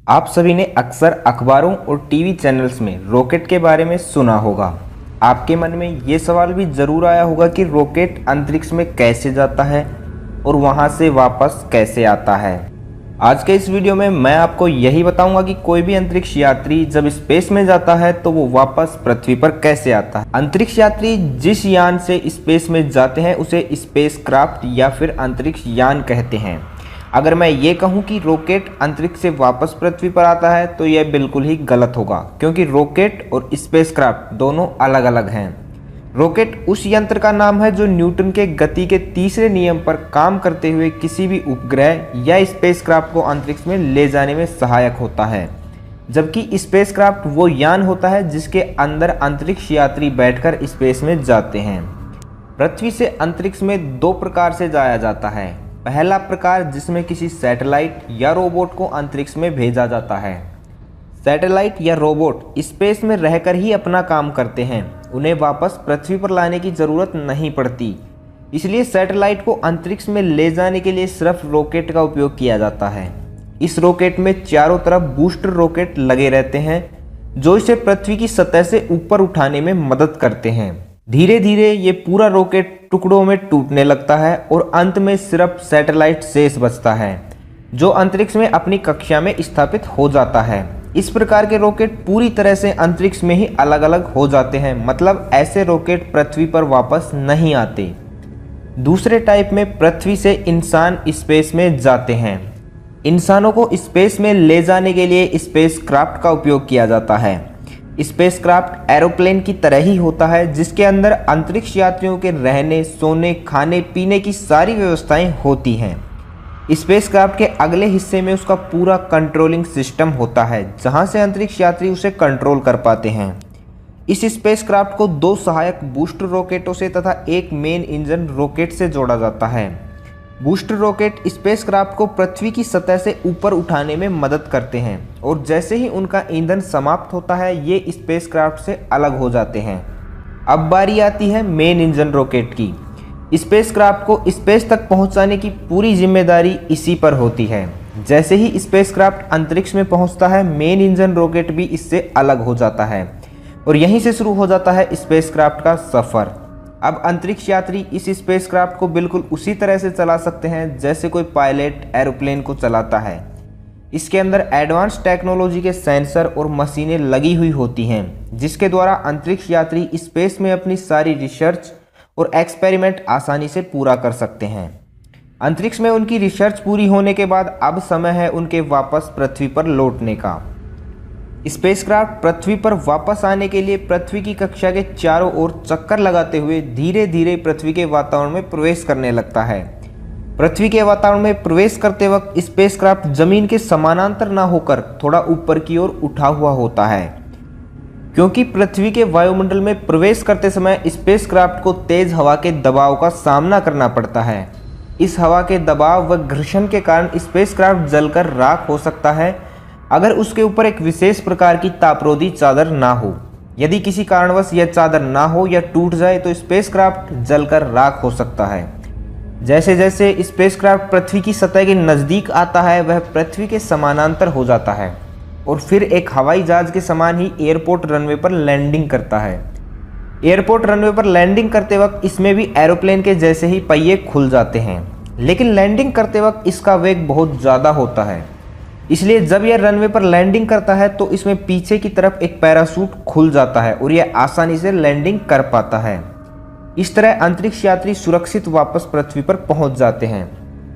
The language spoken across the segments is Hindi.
आप सभी ने अक्सर अखबारों और टीवी चैनल्स में रॉकेट के बारे में सुना होगा। आपके मन में ये सवाल भी ज़रूर आया होगा कि रॉकेट अंतरिक्ष में कैसे जाता है और वहाँ से वापस कैसे आता है। आज के इस वीडियो में मैं आपको यही बताऊंगा कि कोई भी अंतरिक्ष यात्री जब स्पेस में जाता है तो वो वापस पृथ्वी पर कैसे आता है। अंतरिक्ष यात्री जिस यान से स्पेस में जाते हैं उसे स्पेसक्राफ्ट या फिर अंतरिक्ष यान कहते हैं। अगर मैं ये कहूँ कि रॉकेट अंतरिक्ष से वापस पृथ्वी पर आता है तो यह बिल्कुल ही गलत होगा, क्योंकि रॉकेट और स्पेसक्राफ्ट दोनों अलग अलग हैं। रॉकेट उस यंत्र का नाम है जो न्यूटन के गति के तीसरे नियम पर काम करते हुए किसी भी उपग्रह या स्पेसक्राफ्ट को अंतरिक्ष में ले जाने में सहायक होता है, जबकि स्पेसक्राफ्ट वो यान होता है जिसके अंदर अंतरिक्ष यात्री बैठकर स्पेस में जाते हैं। पृथ्वी से अंतरिक्ष में दो प्रकार से जाया जाता है। पहला प्रकार जिसमें किसी सैटेलाइट या रोबोट को अंतरिक्ष में भेजा जाता है। सैटेलाइट या रोबोट स्पेस में रहकर ही अपना काम करते हैं, उन्हें वापस पृथ्वी पर लाने की ज़रूरत नहीं पड़ती। इसलिए सैटेलाइट को अंतरिक्ष में ले जाने के लिए सिर्फ रॉकेट का उपयोग किया जाता है। इस रॉकेट में चारों तरफ बूस्टर रॉकेट लगे रहते हैं जो इसे पृथ्वी की सतह से ऊपर उठाने में मदद करते हैं। धीरे धीरे ये पूरा रॉकेट टुकड़ों में टूटने लगता है और अंत में सिर्फ सैटेलाइट शेष बचता है जो अंतरिक्ष में अपनी कक्षा में स्थापित हो जाता है। इस प्रकार के रॉकेट पूरी तरह से अंतरिक्ष में ही अलग अलग हो जाते हैं, मतलब ऐसे रॉकेट पृथ्वी पर वापस नहीं आते। दूसरे टाइप में पृथ्वी से इंसान स्पेस में जाते हैं। इंसानों को स्पेस में ले जाने के लिए स्पेसक्राफ्ट का उपयोग किया जाता है। स्पेसक्राफ्ट एरोप्लेन की तरह ही होता है जिसके अंदर अंतरिक्ष यात्रियों के रहने, सोने, खाने पीने की सारी व्यवस्थाएं होती हैं। स्पेसक्राफ्ट के अगले हिस्से में उसका पूरा कंट्रोलिंग सिस्टम होता है जहां से अंतरिक्ष यात्री उसे कंट्रोल कर पाते हैं। इस स्पेसक्राफ्ट को दो सहायक बूस्टर रॉकेटों से तथा एक मेन इंजन रॉकेट से जोड़ा जाता है। बूस्टर रॉकेट स्पेसक्राफ्ट को पृथ्वी की सतह से ऊपर उठाने में मदद करते हैं और जैसे ही उनका ईंधन समाप्त होता है ये स्पेसक्राफ्ट से अलग हो जाते हैं। अब बारी आती है मेन इंजन रॉकेट की। स्पेसक्राफ्ट को स्पेस तक पहुंचाने की पूरी जिम्मेदारी इसी पर होती है। जैसे ही स्पेसक्राफ्ट अंतरिक्ष में पहुंचता है मेन इंजन रॉकेट भी इससे अलग हो जाता है और यहीं से शुरू हो जाता है स्पेसक्राफ्ट का सफ़र। अब अंतरिक्ष यात्री इस स्पेसक्राफ्ट को बिल्कुल उसी तरह से चला सकते हैं जैसे कोई पायलट एरोप्लेन को चलाता है। इसके अंदर एडवांस टेक्नोलॉजी के सेंसर और मशीनें लगी हुई होती हैं जिसके द्वारा अंतरिक्ष यात्री स्पेस में अपनी सारी रिसर्च और एक्सपेरिमेंट आसानी से पूरा कर सकते हैं। अंतरिक्ष में उनकी रिसर्च पूरी होने के बाद अब समय है उनके वापस पृथ्वी पर लौटने का। स्पेसक्राफ्ट पृथ्वी पर वापस आने के लिए पृथ्वी की कक्षा के चारों ओर चक्कर लगाते हुए धीरे धीरे पृथ्वी के वातावरण में प्रवेश करने लगता है। पृथ्वी के वातावरण में प्रवेश करते वक्त स्पेसक्राफ्ट जमीन के समानांतर ना होकर थोड़ा ऊपर की ओर उठा हुआ होता है, क्योंकि पृथ्वी के वायुमंडल में प्रवेश करते समय स्पेसक्राफ्ट को तेज हवा के दबाव का सामना करना पड़ता है। इस हवा के दबाव व घर्षण के कारण स्पेसक्राफ्ट जलकर राख हो सकता है अगर उसके ऊपर एक विशेष प्रकार की तापरोधी चादर ना हो। यदि किसी कारणवश यह चादर ना हो या टूट जाए तो स्पेसक्राफ्ट जलकर राख हो सकता है। जैसे जैसे स्पेसक्राफ्ट पृथ्वी की सतह के नज़दीक आता है वह पृथ्वी के समानांतर हो जाता है और फिर एक हवाई जहाज के समान ही एयरपोर्ट रनवे पर लैंडिंग करता है। एयरपोर्ट रनवे पर लैंडिंग करते वक्त इसमें भी एरोप्लेन के जैसे ही पहिए खुल जाते हैं, लेकिन लैंडिंग करते वक्त इसका वेग बहुत ज़्यादा होता है। इसलिए जब यह रनवे पर लैंडिंग करता है तो इसमें पीछे की तरफ एक पैराशूट खुल जाता है और यह आसानी से लैंडिंग कर पाता है। इस तरह अंतरिक्ष यात्री सुरक्षित वापस पृथ्वी पर पहुंच जाते हैं।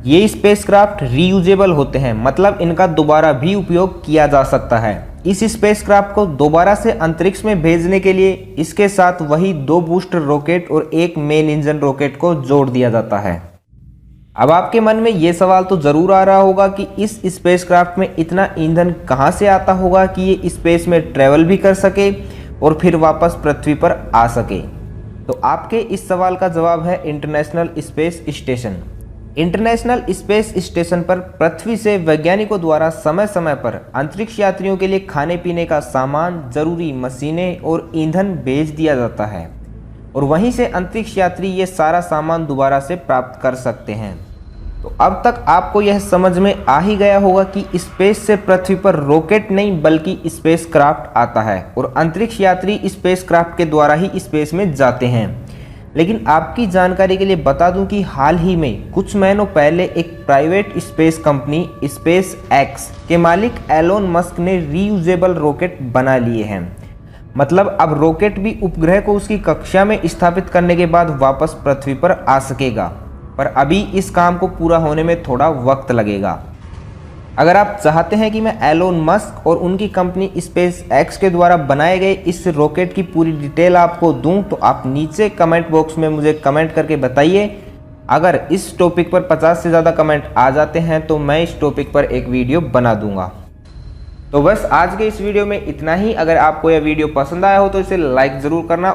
ये स्पेसक्राफ्ट रीयूजेबल होते हैं, मतलब इनका दोबारा भी उपयोग किया जा सकता है। इस स्पेसक्राफ्ट को दोबारा से अंतरिक्ष में भेजने के लिए इसके साथ वही दो बूस्टर रॉकेट और एक मेन इंजन रॉकेट को जोड़ दिया जाता है। अब आपके मन में ये सवाल तो ज़रूर आ रहा होगा कि इस स्पेसक्राफ्ट में इतना ईंधन कहाँ से आता होगा कि ये स्पेस में ट्रैवल भी कर सके और फिर वापस पृथ्वी पर आ सके। तो आपके इस सवाल का जवाब है international space station. International space station पर पृथ्वी से वैज्ञानिकों द्वारा समय समय पर अंतरिक्ष यात्रियों के लिए खाने पीने का सामान, जरूरी मशीनें और ईंधन भेज दिया जाता है और वहीं से अंतरिक्ष यात्री ये सारा सामान दोबारा से प्राप्त कर सकते हैं। तो अब तक आपको यह समझ में आ ही गया होगा कि स्पेस से पृथ्वी पर रॉकेट नहीं बल्कि स्पेस क्राफ्ट आता है और अंतरिक्ष यात्री स्पेस क्राफ्ट के द्वारा ही स्पेस में जाते हैं। लेकिन आपकी जानकारी के लिए बता दूं कि हाल ही में कुछ महीनों पहले एक private space company space x के मालिक एलोन मस्क ने रीयूजेबल रॉकेट बना लिए हैं। मतलब अब रॉकेट भी उपग्रह को उसकी कक्षा में स्थापित करने के बाद वापस पृथ्वी पर आ सकेगा, पर अभी इस काम को पूरा होने में थोड़ा वक्त लगेगा। अगर आप चाहते हैं कि मैं एलोन मस्क और उनकी कंपनी स्पेस एक्स के द्वारा बनाए गए इस रॉकेट की पूरी डिटेल आपको दूं तो आप नीचे कमेंट बॉक्स में मुझे कमेंट करके बताइए। अगर इस टॉपिक पर 50 से ज़्यादा कमेंट आ जाते हैं तो मैं इस टॉपिक पर एक वीडियो बना दूंगा। तो बस आज के इस वीडियो में इतना ही। अगर आपको यह वीडियो पसंद आया हो तो इसे लाइक ज़रूर करना।